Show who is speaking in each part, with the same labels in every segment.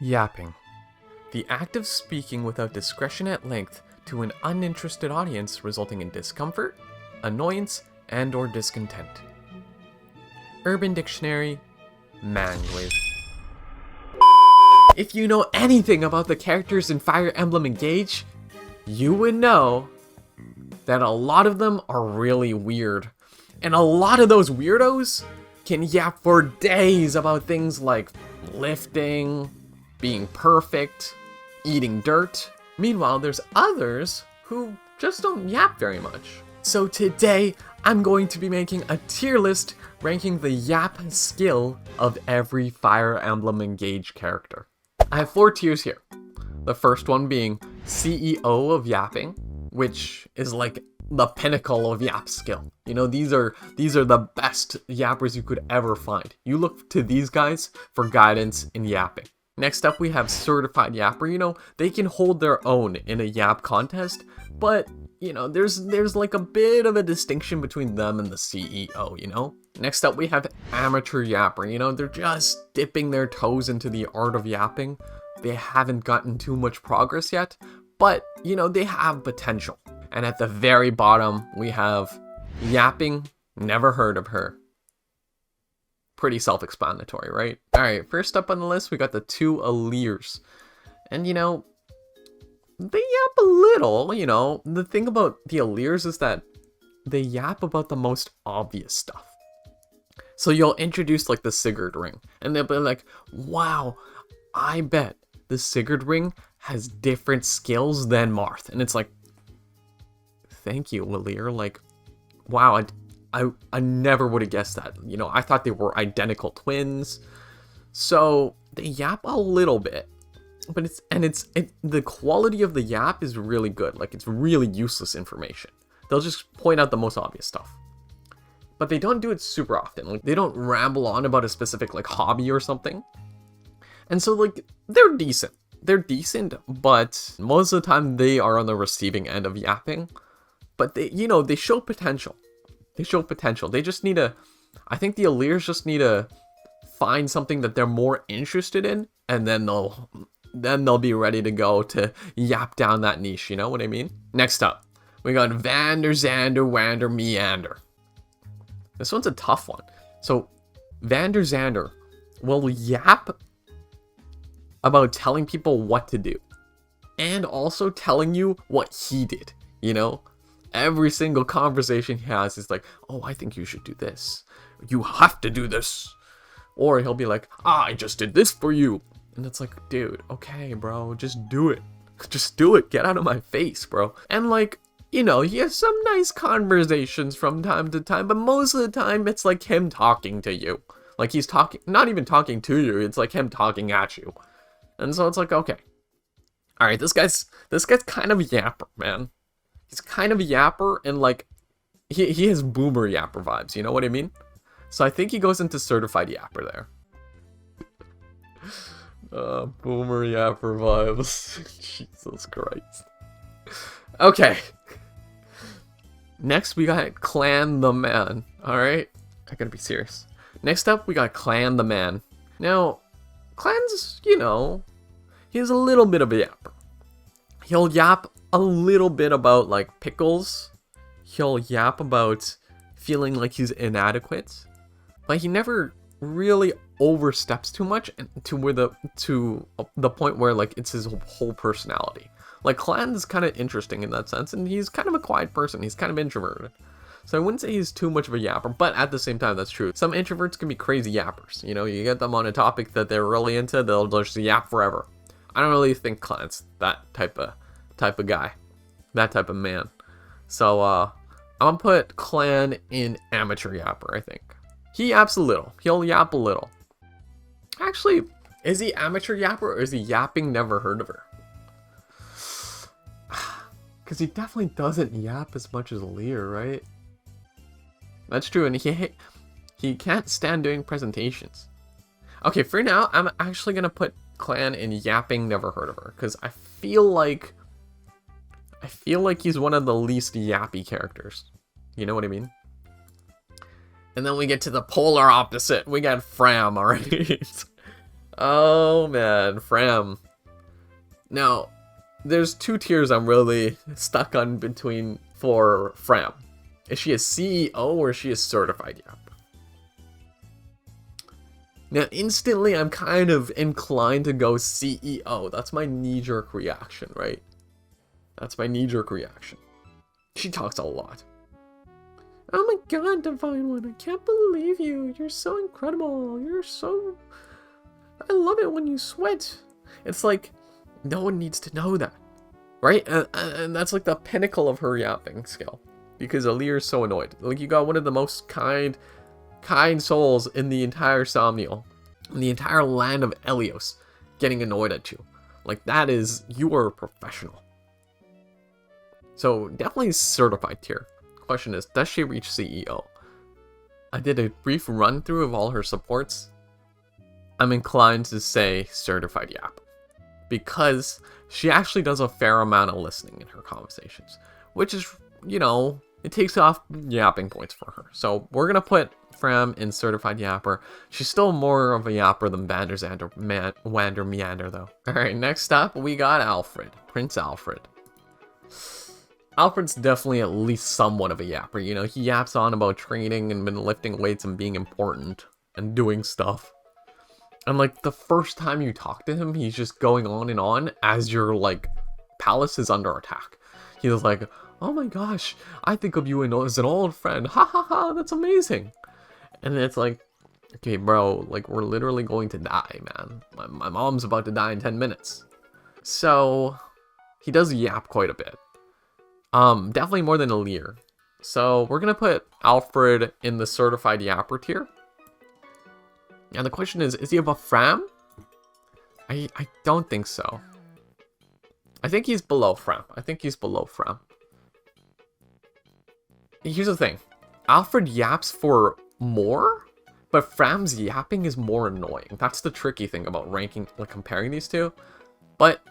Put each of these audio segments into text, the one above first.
Speaker 1: Yapping. The act of speaking without discretion at length to an uninterested audience, resulting in discomfort, annoyance, and/or discontent. Urban Dictionary, Manglish. If you know anything about the characters in Fire Emblem Engage, you would know that a lot of them are really weird. And a lot of those weirdos can yap for days about things like lifting, being perfect, eating dirt. Meanwhile, there's others who just don't yap very much. So today, I'm going to be making a tier list ranking the yap skill of every Fire Emblem Engage character. I have 4 tiers here. The first one being CEO of yapping, which is like the pinnacle of yap skill. You know, these are the best yappers you could ever find. You look to these guys for guidance in yapping. Next up, we have certified yapper. You know, they can hold their own in a yap contest, but you know, there's like a bit of a distinction between them and the CEO, you know? Next up, we have amateur yapper. You know, they're just dipping their toes into the art of yapping. They haven't gotten too much progress yet, but you know, they have potential. And at the very bottom, we have yapping, never heard of her. Pretty self-explanatory, right? Alright, first up on the list, we got the 2 Allirs. And you know, they yap a little, you know. The thing about the Allirs is that they yap about the most obvious stuff. So you'll introduce like the Sigurd ring, and they'll be like, wow, I bet the Sigurd ring has different skills than Marth. And it's like, thank you, Allir. Like, wow, I never would have guessed that. You know, I thought they were identical twins. So they yap a little bit, but the quality of the yap is really good. Like, it's really useless information. They'll just point out the most obvious stuff. But they don't do it super often. Like, they don't ramble on about a specific like hobby or something. And so like, they're decent. They're decent, but most of the time they are on the receiving end of yapping. But they, you know, they show potential. They show potential. They just need to, I think the Allirs just need to find something that they're more interested in, and then they'll be ready to go to yap down that niche, you know what I mean? Next up, we got Vander, Xander, Wander, Meander. This one's a tough one. So, Vander Xander will yap about telling people what to do, and also telling you what he did, you know? Every single conversation he has is like, oh, I think you should do this. You have to do this. Or he'll be like, I just did this for you. And it's like, dude, okay, bro, just do it. Just do it. Get out of my face, bro. And like, you know, he has some nice conversations from time to time, but most of the time it's like him talking to you. Like he's talking, not even talking to you, it's like him talking at you. And so it's like, okay. Alright, this guy's kind of a yapper, man. He's kind of a yapper, and like, he has boomer yapper vibes, you know what I mean? So I think he goes into certified yapper there. Boomer yapper vibes. Jesus Christ. Okay. Next, we got Clan the Man. Alright? I gotta be serious. Next up, we got Clan the Man. Now, Clan's, you know, he's a little bit of a yapper. He'll yap a little bit about like pickles. He'll yap about feeling like he's inadequate. But he never really oversteps too much to the point where like it's his whole personality. Like Clan is kind of interesting in that sense, and he's kind of a quiet person. He's kind of introverted. So I wouldn't say he's too much of a yapper, but at the same time, that's true. Some introverts can be crazy yappers. You know, you get them on a topic that they're really into, they'll just yap forever. I don't really think Clan's that type of guy, that type of man. So I'm gonna put Clan in amateur yapper. I think he yaps a little. He'll yap a little. Actually, is he amateur yapper or is he yapping never heard of her? Because he definitely doesn't yap as much as Lear, right? That's true, and he can't stand doing presentations. Okay, for now, I'm actually gonna put Clan in yapping never heard of her, because I feel like he's one of the least yappy characters. You know what I mean? And then we get to the polar opposite. We got Fram, alright? Oh man, Fram. Now, there's two tiers I'm really stuck on between for Fram. Is she a CEO or is she a certified yapper? Now, instantly, I'm kind of inclined to go CEO. That's my knee-jerk reaction, right? That's my knee-jerk reaction. She talks a lot. Oh my god, Divine One, I can't believe you. You're so incredible. You're so... I love it when you sweat. It's like, no one needs to know that, right? And that's like the pinnacle of her yapping skill. Because Alir's so annoyed. Like, you got one of the most kind souls in the entire Somniel, in the entire land of Elios, getting annoyed at you. Like, that is, you are a professional. So, definitely certified tier. Question is, does she reach CEO? I did a brief run through of all her supports. I'm inclined to say certified yap. Because she actually does a fair amount of listening in her conversations. Which is, you know, it takes off yapping points for her. So we're going to put Fram in certified yapper. She's still more of a yapper than Wander Meander though. Alright, next up we got Alfred. Prince Alfred. Alfred's definitely at least somewhat of a yapper. You know, he yaps on about training and been lifting weights and being important and doing stuff. And like the first time you talk to him, he's just going on and on as your like palace is under attack. He was like, oh my gosh, I think of you as an old friend. Ha ha ha, that's amazing. And it's like, okay, bro, like we're literally going to die, man. My mom's about to die in 10 minutes. So he does yap quite a bit. Definitely more than Alir. So we're gonna put Alfred in the certified yapper tier. And the question is he above Fram? I don't think so. I think he's below Fram. Here's the thing. Alfred yaps for more, but Fram's yapping is more annoying. That's the tricky thing about ranking, like comparing these two. But,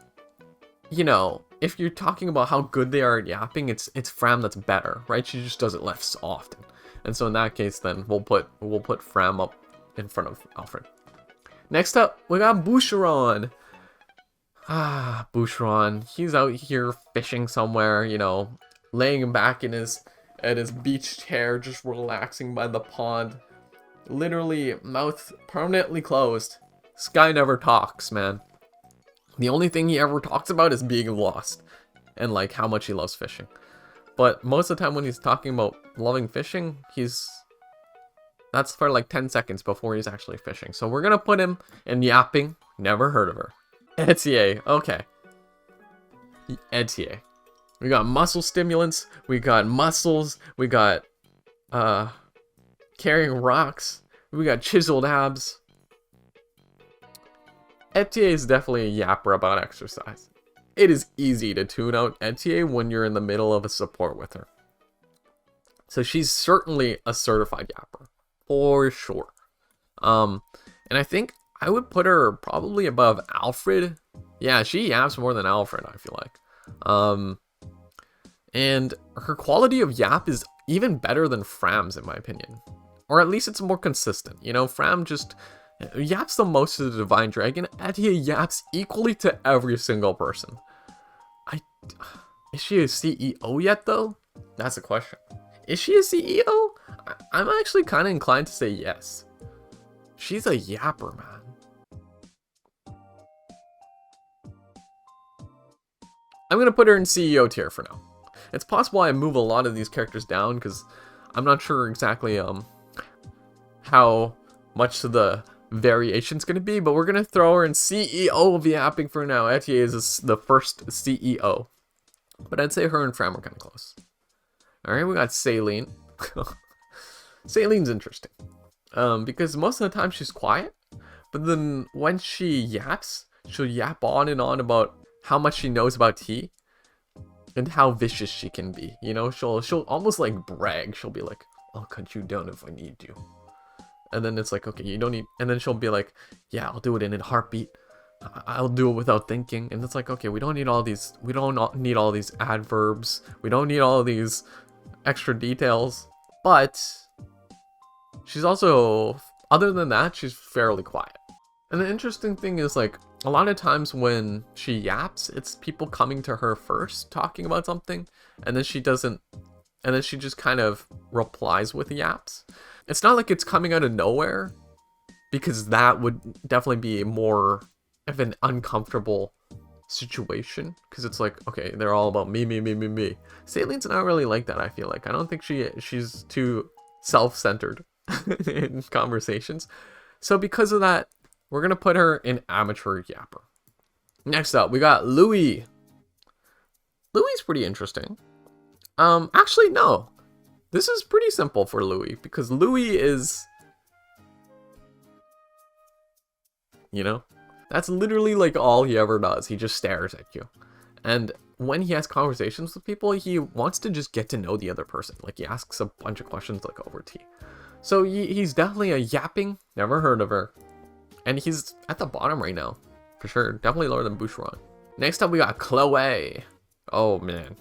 Speaker 1: you know, if you're talking about how good they are at yapping, it's Fram that's better, right? She just does it less often. And so in that case, then we'll put Fram up in front of Alfred. Next up, we got Boucheron. Ah, Boucheron. He's out here fishing somewhere, you know, laying back in his beach chair, just relaxing by the pond. Literally, mouth permanently closed. This guy never talks, man. The only thing he ever talks about is being lost and like how much he loves fishing. But most of the time when he's talking about loving fishing, that's for like 10 seconds before he's actually fishing. So we're gonna put him in yapping. Never heard of her. Etier, okay. Etier. We got muscle stimulants, we got muscles, we got carrying rocks, we got chiseled abs. Etier is definitely a yapper about exercise. It is easy to tune out Etier when you're in the middle of a support with her. So she's certainly a certified yapper. For sure. And I think I would put her probably above Alfred. Yeah, she yaps more than Alfred, I feel like. And her quality of yap is even better than Fram's, in my opinion. Or at least it's more consistent. You know, Fram just yaps the most to the Divine Dragon. Etier yaps equally to every single person. Is she a CEO yet, though? That's a question. Is she a CEO? I'm actually kind of inclined to say yes. She's a yapper, man. I'm going to put her in CEO tier for now. It's possible I move a lot of these characters down because I'm not sure exactly how much the variation's going to be, but we're going to throw her in CEO of yapping for now. Etier is the first CEO. But I'd say her and Fram are kind of close. Alright, we got Saline. Saline's interesting. Because most of the time she's quiet, but then when she yaps, she'll yap on and on about how much she knows about tea and how vicious she can be. You know, she'll almost like brag. She'll be like, I'll cut you down if I need you. And then it's like, okay, you don't need, and then she'll be like, yeah, I'll do it in a heartbeat. I'll do it without thinking. And it's like, okay, we don't need all these adverbs. We don't need all these extra details. But she's also, other than that, she's fairly quiet. And the interesting thing is, like, a lot of times when she yaps, it's people coming to her first, talking about something, and then she doesn't, and then she just kind of replies with yaps. It's not like it's coming out of nowhere, because that would definitely be more of an uncomfortable situation, because it's like, okay, they're all about me, me, me, me, me. Saileen's not really like that, I feel like. I don't think she's too self-centered in conversations. So because of that, we're gonna put her in amateur yapper. Next up, we got Louis. Louis's pretty interesting. Actually, no. This is pretty simple for Louis, because Louis is, you know, that's literally like all he ever does. He just stares at you. And when he has conversations with people, he wants to just get to know the other person. Like, he asks a bunch of questions like over tea. So he's definitely a yapping, never heard of her. And he's at the bottom right now, for sure. Definitely lower than Boucheron. Next up, we got Chloe. Oh, man.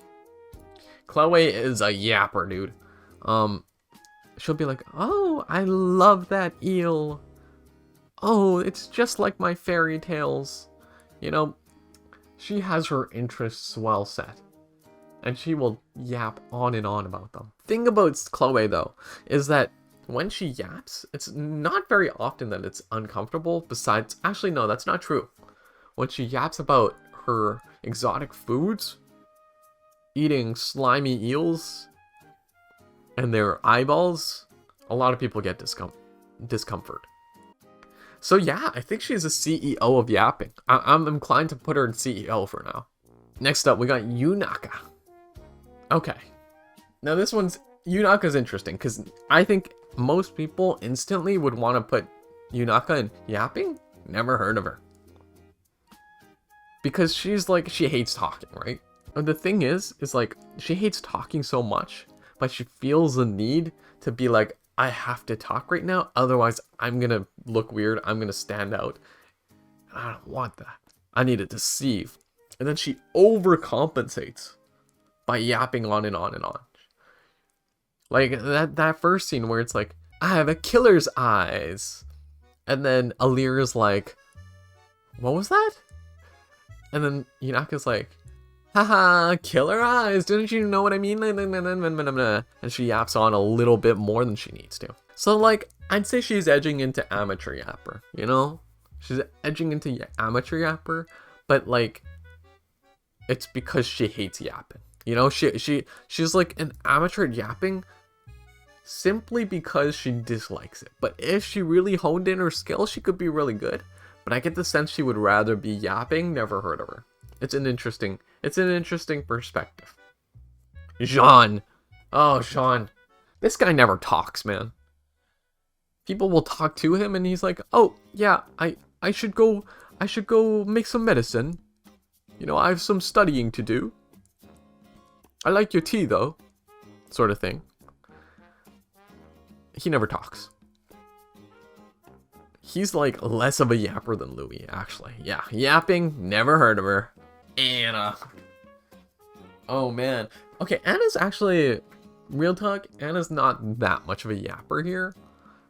Speaker 1: Chloe is a yapper, dude. She'll be like, oh, I love that eel. Oh, it's just like my fairy tales. You know, she has her interests well set. And she will yap on and on about them. Thing about Chloe, though, is that when she yaps, it's not very often that it's uncomfortable. Besides, actually, no, that's not true. When she yaps about her exotic foods, eating slimy eels, and their eyeballs, a lot of people get discomfort. So yeah, I think she's a CEO of yapping. I'm inclined to put her in CEO for now. Next up, we got Yunaka. Okay. Now this one's, Yunaka's interesting, because I think most people instantly would want to put Yunaka in yapping. Never heard of her. Because she's like, she hates talking, right? And the thing is like, she hates talking so much, but she feels the need to be like, I have to talk right now, otherwise I'm gonna look weird, I'm gonna stand out. I don't want that. I need to deceive. And then she overcompensates by yapping on and on and on. Like that first scene where it's like, I have a killer's eyes. And then Alira's like, what was that? And then Yunaka's like, haha, killer eyes, didn't you know what I mean? And she yaps on a little bit more than she needs to. So like, I'd say she's edging into amateur yapper, you know? She's edging into amateur yapper, but like, it's because she hates yapping. You know, she's like an amateur at yapping simply because she dislikes it. But if she really honed in her skill, she could be really good. But I get the sense she would rather be yapping. Never heard of her. It's an interesting perspective. Jean. Oh, Jean. This guy never talks, man. People will talk to him and he's like, oh, yeah, I should go make some medicine. You know, I have some studying to do. I like your tea, though. Sort of thing. He never talks. He's like less of a yapper than Louis, actually. Yeah, yapping, never heard of her. Anna. Oh, man. Okay, Anna's actually, real talk, Anna's not that much of a yapper here.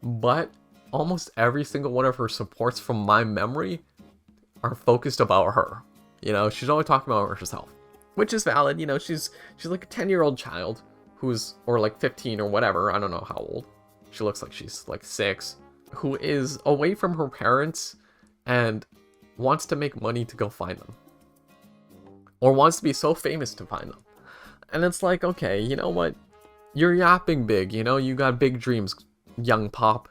Speaker 1: But almost every single one of her supports from my memory are focused about her. You know, she's always talking about herself. Which is valid, you know, she's like a 10-year-old child who's, or like 15 or whatever, I don't know how old. She looks like she's like 6, who is away from her parents and wants to make money to go find them. Or wants to be so famous to find them. And it's like, okay, you know what? You're yapping big, you know, you got big dreams, young pop.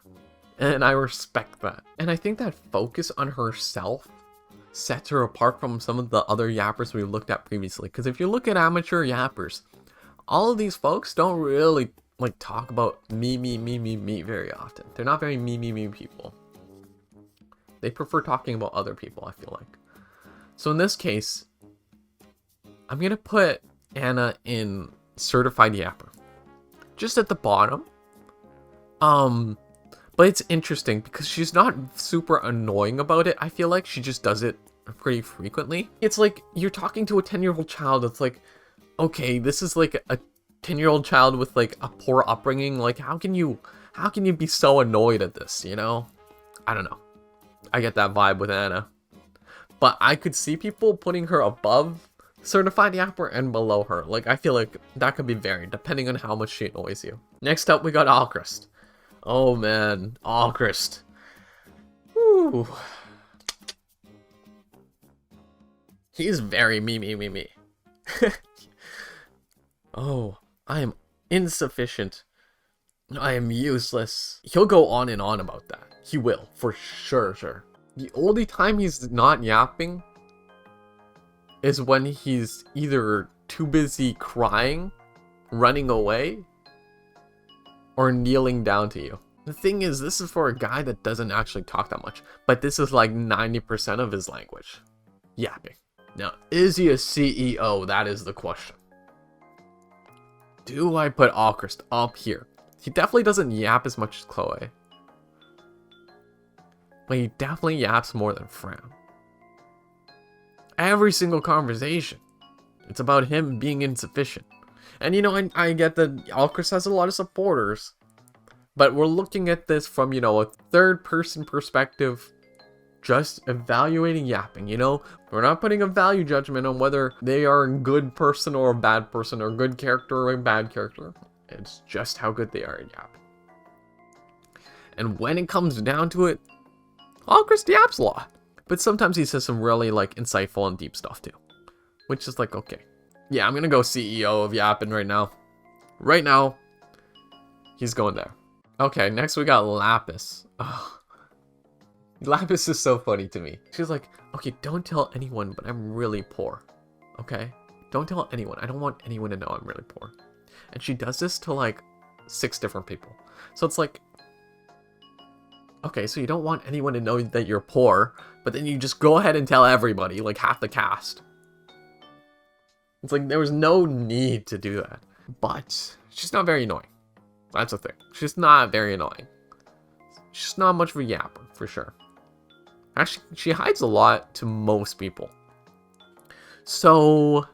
Speaker 1: And I respect that. And I think that focus on herself sets her apart from some of the other yappers we looked at previously. Because if you look at amateur yappers, all of these folks don't really like talk about me very often. They're not very me people. They prefer talking about other people, I feel like. So in this case, I'm gonna put Anna in certified yapper, just at the bottom. But it's interesting because she's not super annoying about it. I feel like she just does it pretty frequently. It's like you're talking to a 10-year-old child. It's like, okay, this is like a 10-year-old child with like a poor upbringing. Like, how can you be so annoyed at this, you know? I don't know. I get that vibe with Anna. But I could see people putting her above certified yapper and below her. Like, I feel like that could be varied depending on how much she annoys you. Next up, we got Alchrist. Oh man, Alchrist. Woo. He's very me. Oh, I am insufficient. I am useless. He'll go on and on about that. He will, for sure. The only time he's not yapping is when he's either too busy crying, running away, or kneeling down to you. The thing is, this is for a guy that doesn't actually talk that much, but this is like 90% of his language. Yapping. Now, is he a CEO? That is the question. Do I put Alchrist up here? He definitely doesn't yap as much as Chloe. But he definitely yaps more than Fran. Every single conversation, it's about him being insufficient. And you know, I get that Alchrist has a lot of supporters, but we're looking at this from, you know, a third-person perspective, just evaluating yapping, you know? We're not putting a value judgment on whether they are a good person or a bad person, or a good character or a bad character. It's just how good they are at yapping. And when it comes down to it, Alchrist yaps a lot. But sometimes he says some really, like, insightful and deep stuff, too. Which is like, okay. Yeah, I'm gonna go CEO of yapping right now. Right now, he's going there. Okay, next we got Lapis. Oh. Lapis is so funny to me. She's like, okay, don't tell anyone, but I'm really poor. Okay? Don't tell anyone. I don't want anyone to know I'm really poor. And she does this to, like, 6 different people. So it's like, okay, so you don't want anyone to know that you're poor, but then you just go ahead and tell everybody, like half the cast. It's like, there was no need to do that. But she's not very annoying. That's the thing. She's not very annoying. She's not much of a yapper, for sure. Actually, she hides a lot to most people. So,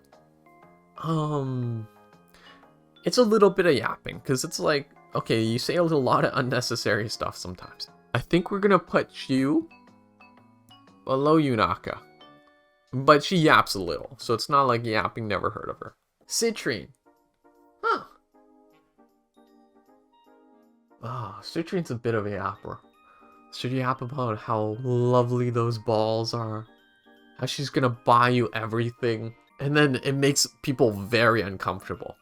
Speaker 1: it's a little bit of yapping, because it's like, okay, you say a lot of unnecessary stuff sometimes. I think we're gonna put you below Yunaka. But she yaps a little, so it's not like yapping never heard of her. Citrine. Huh. Ah, Citrine's a bit of a yapper. Should you yap about how lovely those balls are? How she's gonna buy you everything? And then it makes people very uncomfortable.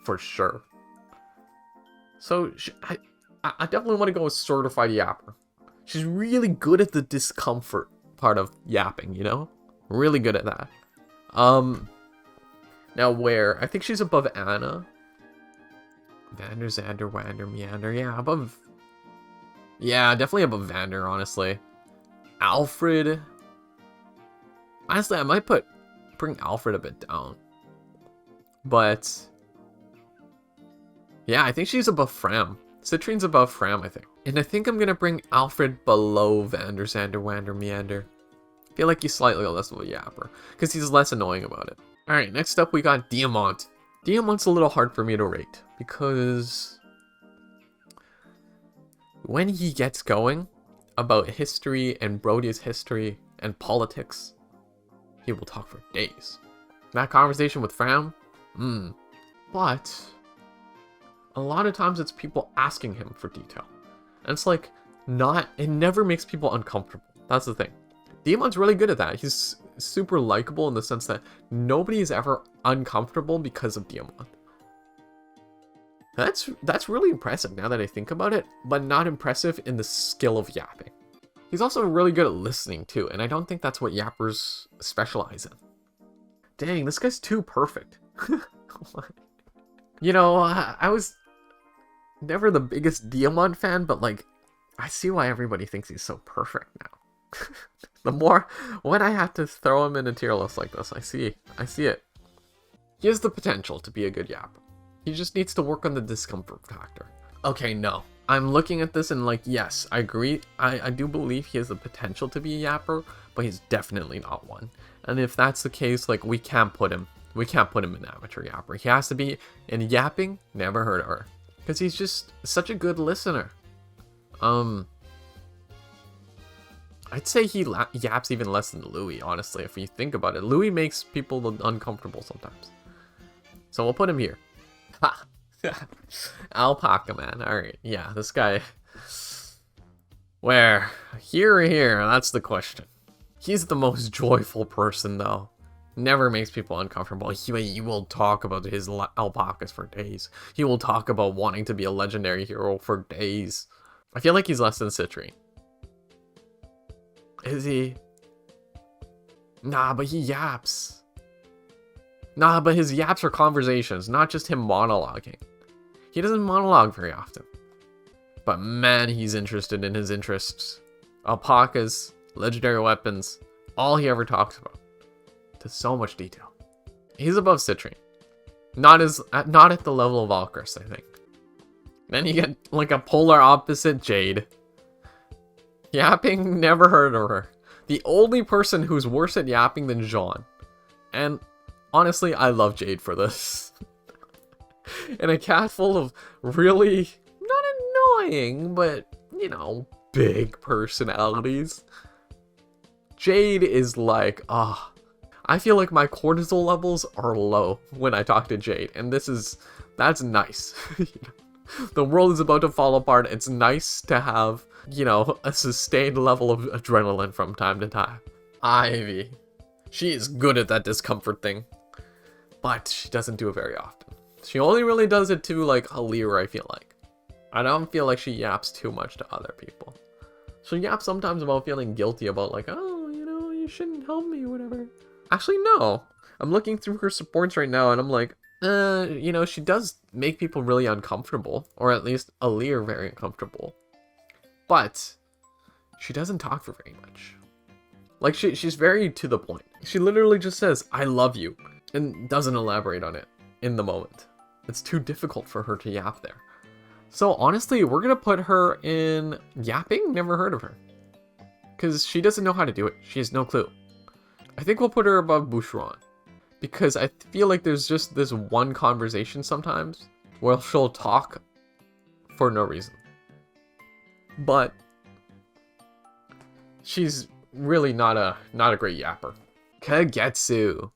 Speaker 1: For sure. So, I definitely want to go with certified yapper. She's really good at the discomfort part of yapping, you know? Really good at that. Now where? I think she's above Anna. Vander, Xander, Wander, Meander. Yeah, above... Yeah, definitely above Vander, honestly. Alfred... Honestly, I might bring Alfred a bit down. But... yeah, I think she's above Fram. Citrine's above Fram, I think. And I think I'm gonna bring Alfred below Vander, Xander, Wander, Meander. I feel like he's slightly less of a yapper, because he's less annoying about it. Alright, next up we got Diamant. Diamant's a little hard for me to rate, because when he gets going about history and Brody's history and politics, he will talk for days. That conversation with Fram? But a lot of times it's people asking him for detail. And it's like, it never makes people uncomfortable. That's the thing. Diamant's really good at that. He's super likable in the sense that nobody is ever uncomfortable because of Diamant. That's really impressive now that I think about it, but not impressive in the skill of yapping. He's also really good at listening too, and I don't think that's what yappers specialize in. Dang, this guy's too perfect. You know, I was never the biggest Diamant fan, but like, I see why everybody thinks he's so perfect now. The more, when I have to throw him in a tier list like this, I see it. He has the potential to be a good yapper. He just needs to work on the discomfort factor. Okay, no. I'm looking at this and like, yes, I agree. I do believe he has the potential to be a yapper, but he's definitely not one. And if that's the case, like, we can't put him in amateur yapper. He has to be in yapping, never heard of her. Because he's just such a good listener. I'd say he yaps even less than Louis, honestly, if you think about it. Louis makes people uncomfortable sometimes. So we'll put him here. Ha! Alpaca man. Alright, yeah, this guy. Where? Here or here? That's the question. He's the most joyful person, though. Never makes people uncomfortable. He will talk about his alpacas for days. He will talk about wanting to be a legendary hero for days. I feel like he's less than Citrine. Is he? Nah, but he yaps. Nah, but his yaps are conversations, not just him monologuing. He doesn't monologue very often. But man, he's interested in his interests. Alpacas, legendary weapons, all he ever talks about. To so much detail. He's above Citrine. Not at the level of Valkyrus, I think. Then you get like a polar opposite Jade. Yapping, never heard of her. The only person who's worse at yapping than Jean. And honestly, I love Jade for this. In a cat full of really, not annoying, but, you know, big personalities. Jade is like, I feel like my cortisol levels are low when I talk to Jade. And that's nice. The world is about to fall apart. It's nice to have, you know, a sustained level of adrenaline from time to time. Ivy. She is good at that discomfort thing. But she doesn't do it very often. She only really does it to, like, Alir, I feel like. I don't feel like she yaps too much to other people. She yaps sometimes about feeling guilty about, like, oh, you know, you shouldn't help me or whatever. Actually, no. I'm looking through her supports right now, and I'm like, you know, she does make people really uncomfortable. Or at least Alir very uncomfortable. But she doesn't talk for very much. Like, she's very to the point. She literally just says, I love you. And doesn't elaborate on it in the moment. It's too difficult for her to yap there. So honestly, we're going to put her in yapping. Never heard of her. Because she doesn't know how to do it. She has no clue. I think we'll put her above Boucheron. Because I feel like there's just this one conversation sometimes where she'll talk for no reason. But she's really not a great yapper. Kagetsu.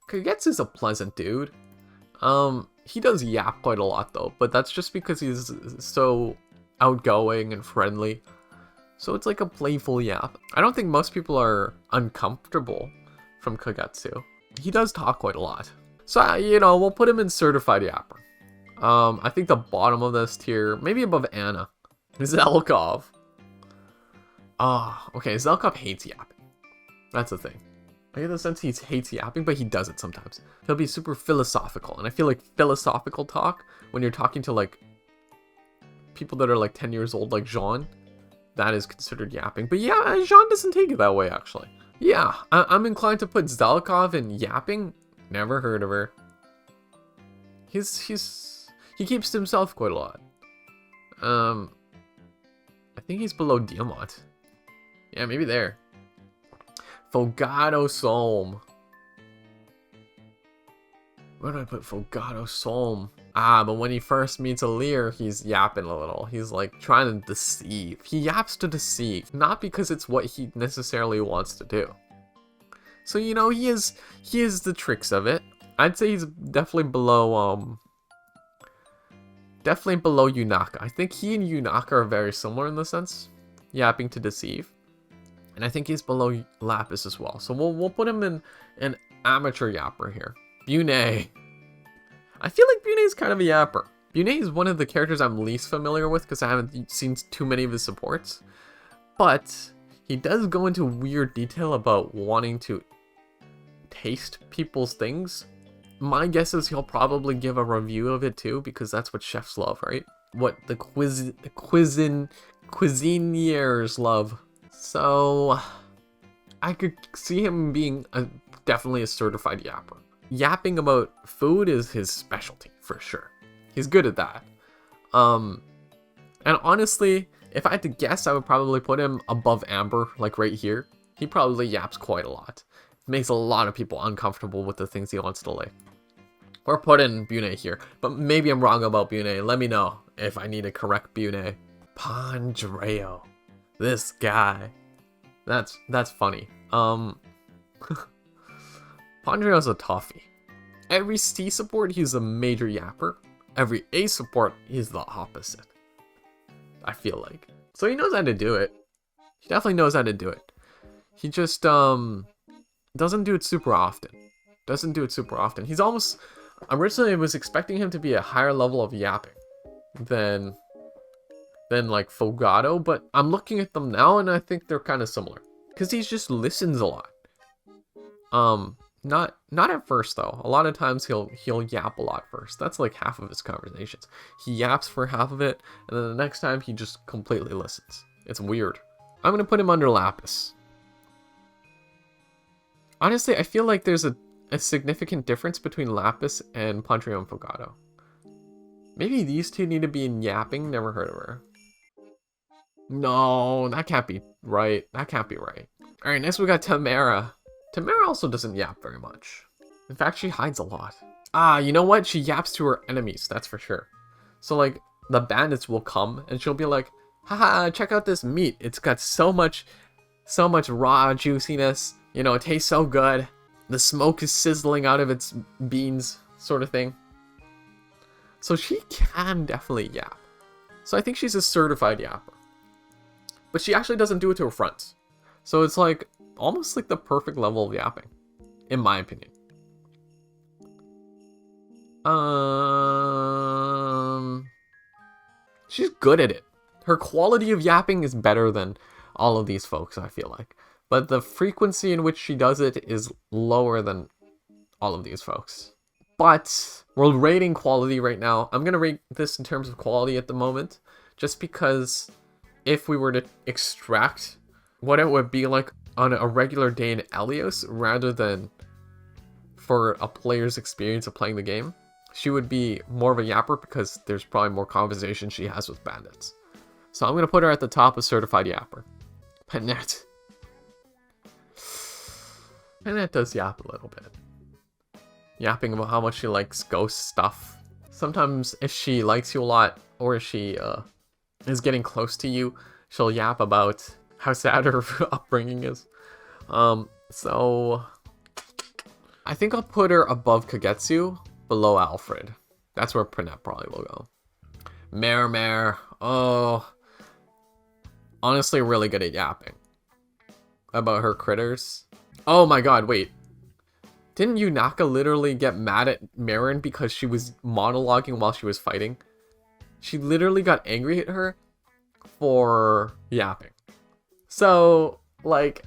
Speaker 1: Kagetsu's a pleasant dude. He does yap quite a lot though, but that's just because he's so outgoing and friendly. So it's like a playful yap. I don't think most people are uncomfortable from Kagetsu. He does talk quite a lot. So, you know, we'll put him in certified yapper. I think the bottom of this tier, maybe above Anna, Zelkov. Okay, Zelkov hates yapping. That's the thing. I get the sense he hates yapping, but he does it sometimes. He'll be super philosophical, and I feel like philosophical talk, when you're talking to, like, people that are, like, 10 years old, like Jean, that is considered yapping. But yeah, Jean doesn't take it that way, actually. Yeah, I'm inclined to put Zelkov in yapping. Never heard of her. He keeps to himself quite a lot. I think he's below Diamant. Yeah, maybe there. Fogado Solm. Where do I put Fogado Solm? But when he first meets Alir, he's yapping a little. He's like trying to deceive. He yaps to deceive, not because it's what he necessarily wants to do. So, you know, he is the tricks of it. I'd say he's definitely below Yunaka. I think he and Yunaka are very similar in the sense, yapping to deceive. And I think he's below Lapis as well. So we'll put him in an amateur yapper here. Bune. I feel like Bune is kind of a yapper. Bune is one of the characters I'm least familiar with because I haven't seen too many of his supports. But he does go into weird detail about wanting to taste people's things. My guess is he'll probably give a review of it too, because that's what chefs love, right? What the cuisiniers love. So I could see him being definitely a certified yapper. Yapping about food is his specialty for sure. He's good at that. And honestly, if I had to guess, I would probably put him above Amber, like right here. He probably yaps quite a lot. Makes a lot of people uncomfortable with the things he wants to lay. Or put in Bune here. But maybe I'm wrong about Bune. Let me know if I need to correct Bune. Pandreo. This guy. That's funny. Pondrio's a toughie. Every C support, he's a major yapper. Every A support, he's the opposite. I feel like. So he knows how to do it. He definitely knows how to do it. He just, doesn't do it super often. He's almost... Originally, I was expecting him to be a higher level of yapping than like Fogado, but I'm looking at them now and I think they're kind of similar. Because he just listens a lot. Not at first though. A lot of times he'll yap a lot first. That's like half of his conversations. He yaps for half of it, and then the next time he just completely listens. It's weird. I'm gonna put him under Lapis. Honestly, I feel like there's a significant difference between Lapis and Pondrio and Fogado. Maybe these two need to be in yapping. Never heard of her. No, that can't be right. Alright, next we got Tamara. Tamara also doesn't yap very much. In fact, she hides a lot. Ah, you know what? She yaps to her enemies, that's for sure. So, like, the bandits will come, and she'll be like, haha, check out this meat. It's got so much raw juiciness. You know, it tastes so good. The smoke is sizzling out of its beans, sort of thing. So she can definitely yap. So I think she's a certified yapper. But she actually doesn't do it to her friends. So it's like, almost like the perfect level of yapping, in my opinion. She's good at it. Her quality of yapping is better than all of these folks, I feel like. But the frequency in which she does it is lower than all of these folks. But we're rating quality right now. I'm going to rate this in terms of quality at the moment, just because if we were to extract what it would be like on a regular day in Elios, rather than for a player's experience of playing the game, she would be more of a yapper because there's probably more conversation she has with bandits. So I'm going to put her at the top of certified yapper. Panette. Panette does yap a little bit. Yapping about how much she likes ghost stuff. Sometimes if she likes you a lot, or if she is getting close to you, she'll yap about how sad her upbringing is. So I think I'll put her above Kagetsu, below Alfred. That's where Panette probably will go. Mare. Oh. Honestly, really good at yapping. About her critters. Oh my god, wait. Didn't Yunaka literally get mad at Marin because she was monologuing while she was fighting? She literally got angry at her for yapping. So, like,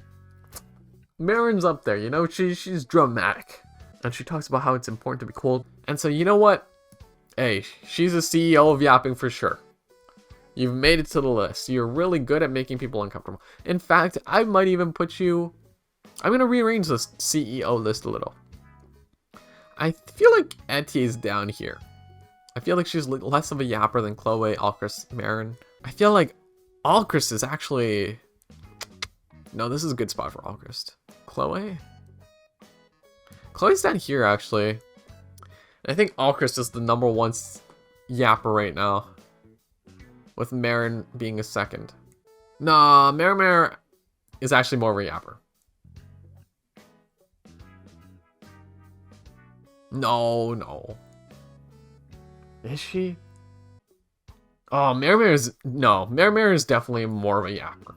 Speaker 1: Marin's up there, you know? She's dramatic. And she talks about how it's important to be cool. And so, you know what? Hey, she's a CEO of yapping for sure. You've made it to the list. You're really good at making people uncomfortable. In fact, I might even put you... I'm going to rearrange this CEO list a little. I feel like Etie's down here. I feel like she's less of a yapper than Chloe, Alcris, Marin. I feel like Alcris is actually... No, this is a good spot for Alcris. Chloe? Chloe's down here, actually. I think Alcris is the #1 yapper right now. With Marin being a second. Nah, Mare is actually more of a yapper. No. Is she? Oh, Mare is definitely more of a yapper.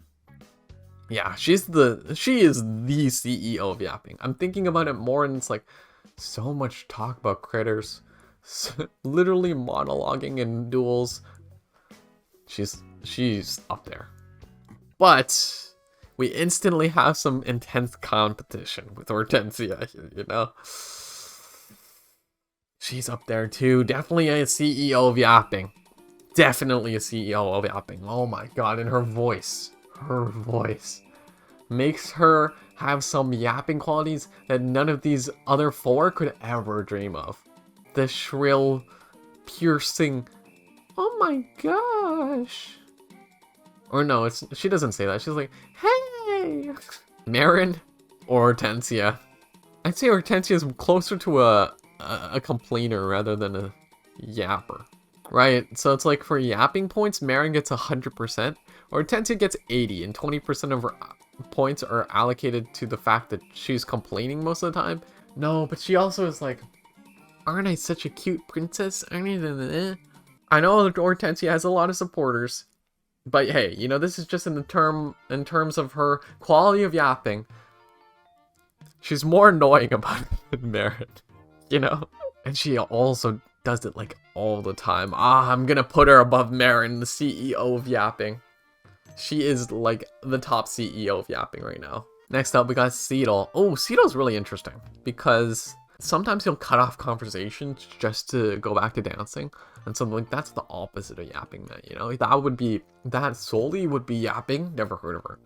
Speaker 1: Yeah, she is the CEO of yapping. I'm thinking about it more and it's like so much talk about critters. Literally monologuing in duels. She's up there. But we instantly have some intense competition with Hortensia, you know? She's up there too. Definitely a CEO of yapping. Definitely a CEO of yapping. Oh my god, and her voice makes her have some yapping qualities that none of these other 4 could ever dream of. The shrill, piercing, oh my gosh. Or no, she doesn't say that. She's like, hey! Marin or Hortensia. I'd say Hortensia is closer to a complainer rather than a yapper. Right, so it's like for yapping points, Marin gets 100%, or Hortensia gets 80, and 20% of her points are allocated to the fact that she's complaining most of the time. No, but she also is like, aren't I such a cute princess? I know Hortensia has a lot of supporters, but hey, you know, this is just in terms of her quality of yapping. She's more annoying about it than Merit, you know? And she also does it like all the time. I'm gonna put her above Marin, the CEO of yapping. She is like the top CEO of yapping right now. Next up, we got Seedle. Oh, Seedle's really interesting because sometimes he'll cut off conversations just to go back to dancing. And so like that's the opposite of yapping, man, you know? That solely would be yapping. Never heard of her.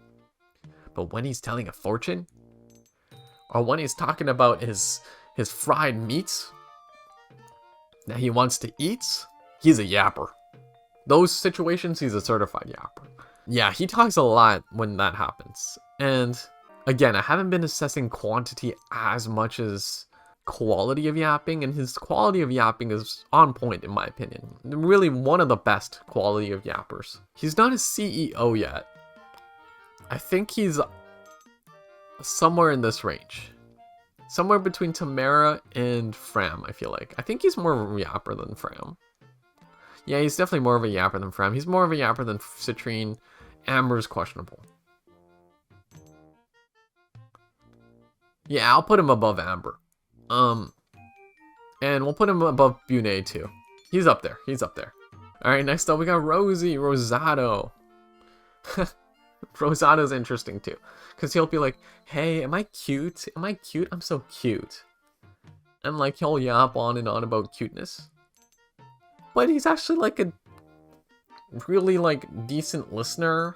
Speaker 1: But when he's telling a fortune, or when he's talking about his fried meats that he wants to eat, he's a yapper. Those situations, he's a certified yapper. Yeah, he talks a lot when that happens. And again, I haven't been assessing quantity as much as quality of yapping, and his quality of yapping is on point in my opinion. Really one of the best quality of yappers. He's not a CEO yet. I think he's somewhere in this range. Somewhere between Tamara and Fram, I feel like. I think he's more of a yapper than Fram. Yeah, he's definitely more of a yapper than Fram. He's more of a yapper than Citrine. Amber's questionable. Yeah, I'll put him above Amber. And we'll put him above Bune too. He's up there. He's up there. Alright, next up we got Rosie, Rosado. Rosado's interesting too. Because he'll be like, hey, am I cute? Am I cute? I'm so cute. And like, he'll yap on and on about cuteness. But he's actually like a really like decent listener.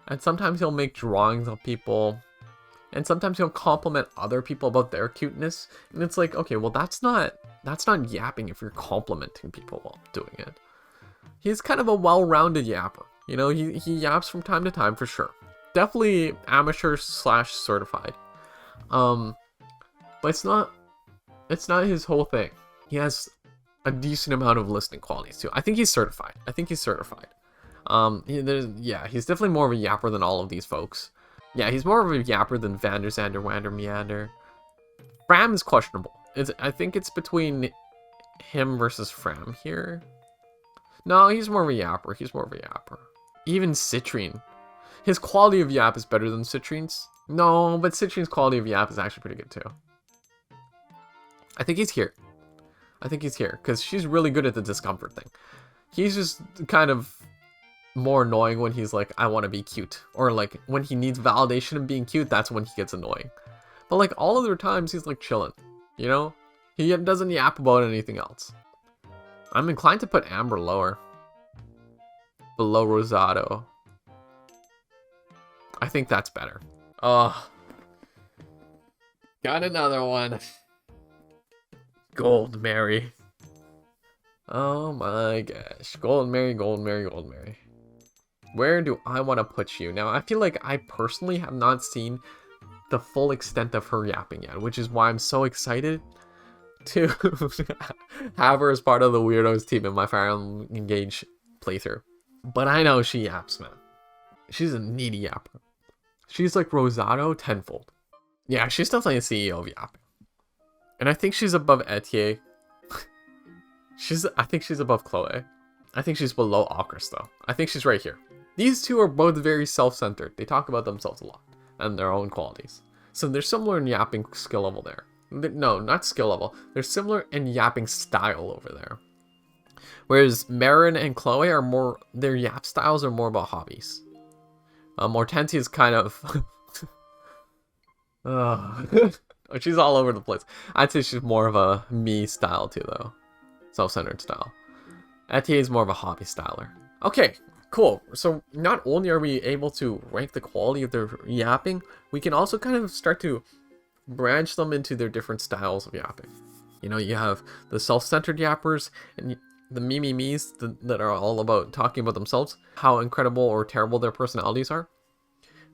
Speaker 1: And sometimes he'll make drawings of people. And sometimes he'll compliment other people about their cuteness. And it's like, okay, well that's not yapping if you're complimenting people while doing it. He's kind of a well-rounded yapper. You know, he yaps from time to time for sure. Definitely amateur / certified. But it's not his whole thing. He has a decent amount of listening qualities too. I think he's certified. He's definitely more of a yapper than all of these folks. Yeah, he's more of a yapper than Vander, Xander, Wander, Meander. Fram is questionable. I think it's between him versus Fram here. No, he's more of a yapper. Even Citrine. His quality of yap is better than Citrine's. No, but Citrine's quality of yap is actually pretty good too. I think he's here. Because she's really good at the discomfort thing. He's just kind of more annoying when he's like, I want to be cute. Or like, when he needs validation of being cute, that's when he gets annoying. But like, all other times, he's like chilling. You know? He doesn't yap about anything else. I'm inclined to put Amber lower. Below Rosado. I think that's better. Oh. Got another one. Gold Mary. Oh my gosh. Gold Mary. Where do I want to put you? Now, I feel like I personally have not seen the full extent of her yapping yet, which is why I'm so excited to have her as part of the Weirdos team in my Fire Emblem Engage playthrough. But I know she yaps, man. She's a needy yapper. She's like Rosado tenfold. Yeah, she's definitely a CEO of yapping. And I think she's above Etier. I think she's above Chloe. I think she's below Akris though. I think she's right here. These two are both very self-centered. They talk about themselves a lot and their own qualities. So they're similar in yapping skill level there. No, not skill level. They're similar in yapping style over there. Whereas Marin and Chloe are more, their yap styles are more about hobbies. Hortensia is kind of... she's all over the place. I'd say she's more of a me style too, though. Self-centered style. Etier is more of a hobby styler. Okay, cool. So not only are we able to rank the quality of their yapping, we can also kind of start to branch them into their different styles of yapping. You know, you have the self-centered yappers and the me's that are all about talking about themselves, how incredible or terrible their personalities are.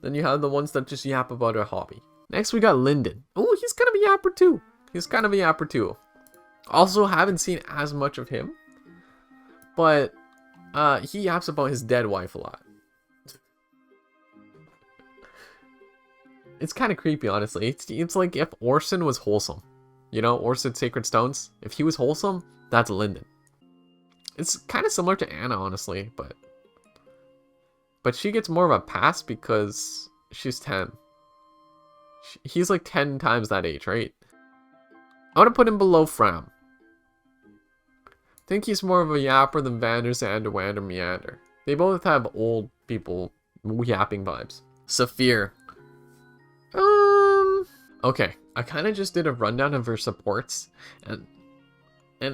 Speaker 1: Then you have the ones that just yap about a hobby. Next, we got Lyndon. Oh, he's kind of a yapper too. Also, haven't seen as much of him, but he yaps about his dead wife a lot. It's kind of creepy, honestly. It's like if Orson was wholesome. You know, Orson Sacred Stones. If he was wholesome, that's Linden. It's kind of similar to Anna, honestly, but she gets more of a pass because she's 10. He's like 10 times that age, right? I want to put him below Fram. I think he's more of a yapper than Vander, Xander, Wander, Meander. They both have old people yapping vibes. Saphir. Okay, I kind of just did a rundown of her supports, and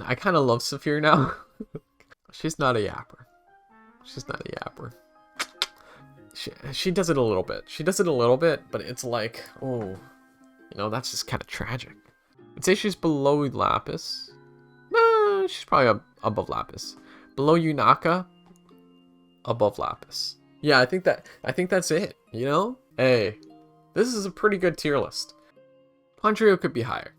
Speaker 1: I kind of love Saphir now. She's not a yapper. She's not a yapper. She does it a little bit. She does it a little bit, but it's like, oh, you know, that's just kind of tragic. I'd say she's below Lapis. She's probably above Lapis. Below Yunaka, above Lapis. Yeah, I think that's it, you know? Hey, this is a pretty good tier list. Pandreo could be higher.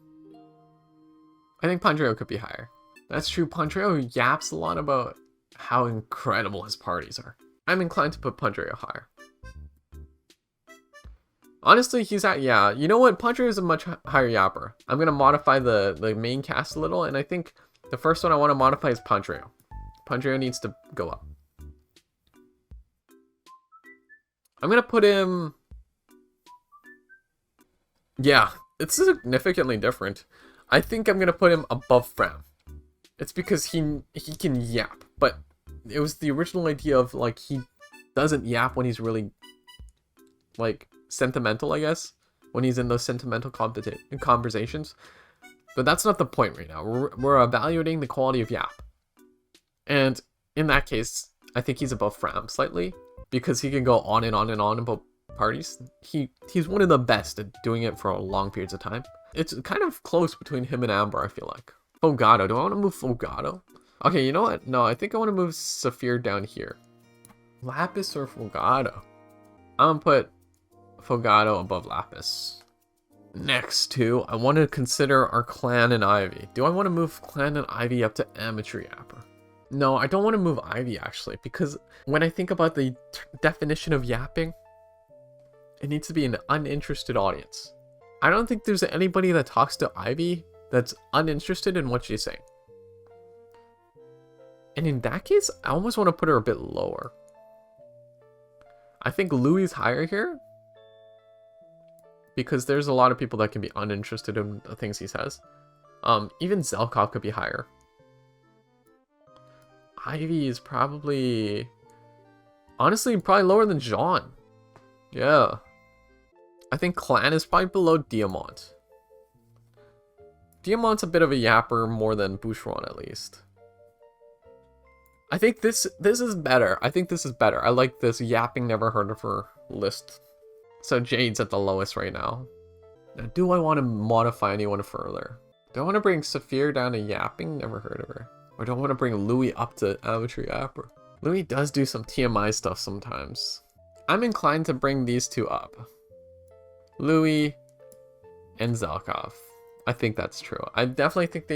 Speaker 1: I think Pandreo could be higher. That's true, Pandreo yaps a lot about how incredible his parties are. I'm inclined to put Pandreo higher. Honestly, he's at, yeah, you know what? Pandreo is a much higher yapper. I'm going to modify the main cast a little, and I think the first one I want to modify is Pandreo. Pandreo needs to go up. I'm going to put him... Yeah, it's significantly different. I think I'm going to put him above Fram. It's because he can yap, but it was the original idea of, like, he doesn't yap when he's really, like, sentimental, I guess. When he's in those sentimental conversations. But that's not the point right now. We're evaluating the quality of yap. And in that case, I think he's above Fram slightly. Because he can go on and on and on about parties. He's one of the best at doing it for long periods of time. It's kind of close between him and Amber, I feel like. Fogado. Do I want to move Fogado? Okay, you know what? No, I think I want to move Saphir down here. Lapis or Fogado? I'm going to put Fogado above Lapis. Next to, I want to consider our Clan and Ivy. Do I want to move Clan and Ivy up to Amateur Yapper? No, I don't want to move Ivy, actually, because when I think about the definition of yapping, it needs to be an uninterested audience. I don't think there's anybody that talks to Ivy that's uninterested in what she's saying. And in that case, I almost want to put her a bit lower. I think Louis is higher here, because there's a lot of people that can be uninterested in the things he says. Even Zelkov could be higher. Ivy is probably... honestly, probably lower than Jean. Yeah. I think Clan is probably below Diamant. Diamant's a bit of a yapper more than Boucheron, at least. I think this is better. I think this is better. I like this yapping never heard of her list. So Jade's at the lowest right now. Now, do I want to modify anyone further? Do I want to bring Saphir down to yapping? Never heard of her. Or do I want to bring Louis up to amateur yapper? Louis does do some TMI stuff sometimes. I'm inclined to bring these two up. Louis and Zelkov. I think that's true. I definitely think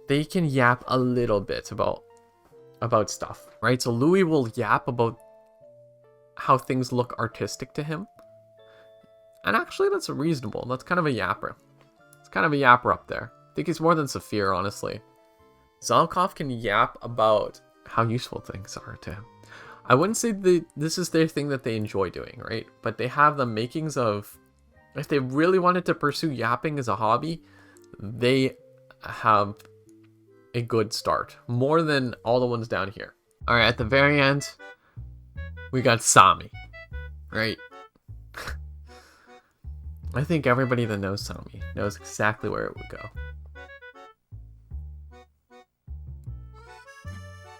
Speaker 1: they can yap a little bit about stuff, right? So Louis will yap about how things look artistic to him. And actually, that's reasonable. That's kind of a yapper. It's kind of a yapper up there. I think he's more than Saphir, honestly. Zelkov can yap about how useful things are to him. I wouldn't say this is their thing that they enjoy doing, right? But they have the makings of, if they really wanted to pursue yapping as a hobby, they have a good start. More than all the ones down here. Alright, at the very end, we got Sami, right? I think everybody that knows Sami knows exactly where it would go.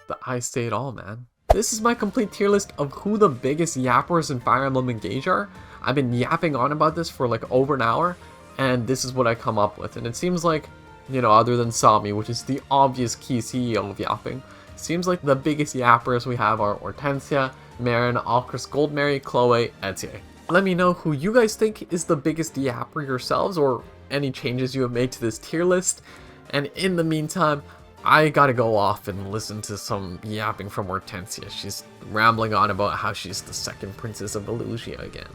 Speaker 1: But I say it all, man. This is my complete tier list of who the biggest yappers in Fire Emblem Engage are. I've been yapping on about this for like over an hour, and this is what I come up with. And it seems like, you know, other than Sami, which is the obvious key CEO of yapping, it seems like the biggest yappers we have are Hortensia, Marin, Alcris, Goldmary, Chloe, Etier. Let me know who you guys think is the biggest yapper yourselves, or any changes you have made to this tier list. And in the meantime, I gotta go off and listen to some yapping from Hortensia. She's rambling on about how she's the second princess of Elusia again.